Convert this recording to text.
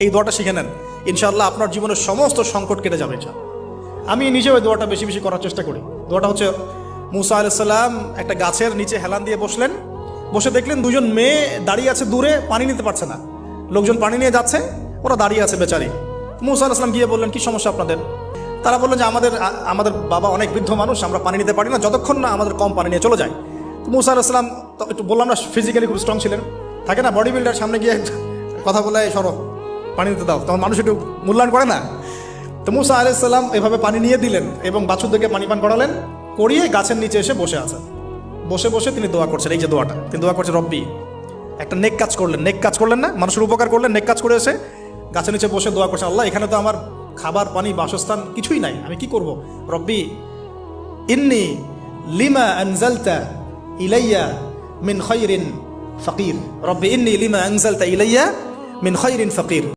এই দোয়াটা শিখে নেন, ইনশাআল্লাহ আপনার জীবনের সমস্ত সংকট কেটে যাবে। আমি নিজেও এই দোয়াটা বেশি বেশি করার চেষ্টা করি। দোয়াটা হচ্ছে, মুসা আলাইহিস সালাম একটা গাছের নিচে হেলান দিয়ে বসলেন, বসে দেখলেন দুজন মেয়ে দাঁড়িয়ে আছে দূরে, পানি নিতে পারছে না। লোকজন পানি নিয়ে যাচ্ছে, ওরা দাঁড়িয়ে আছে বেচারি। মুসা আলাইহিস সালাম গিয়ে বললেন, কি সমস্যা আপনাদের? তারা বললেন যে আমাদের বাবা অনেক বৃদ্ধ মানুষ, আমরা পানি নিতে পারি না যতক্ষণ না আমাদের কম পানি নিয়ে চলে যায়। মুসা আলাইহিস সালাম তো একটু বললাম না, ফিজিক্যালি খুব স্ট্রং ছিলেন, থাকে না বডি বিল্ডার, সামনে গিয়ে কথা বলে সরো পানি দিতে দাও, তখন মানুষ একটু মূল্যায়ন করে না। তো মুসা আলাইহিস সালাম এভাবে পানি নিয়ে দিলেন এবং বাছুরদেরকে পানি পান করালেন, করিয়ে গাছের নিচে এসে বসে আছেন। বসে বসে তিনি দোয়া করছেন, এই যে দোয়াটা তিনি দোয়া করছেন, রব্বি, একটা নেক কাজ করলেন, নেক কাজ করলেন না, মানুষের উপকার করলেন, নেক কাজ করে এসে গাছের নিচে বসে দোয়া করছেন, আল্লাহ এখানে তো আমার খাবার পানি বাসস্থান কিছুই নাই, আমি কি করব? রব্বি ইন্নি লিমা আনজালতা ইলাইয়া মিন খায়রিন ফাকির, রব্বি ইন্নি লিমা আনজালতা ইলাইয়া মিন খায়রিন ফাকির।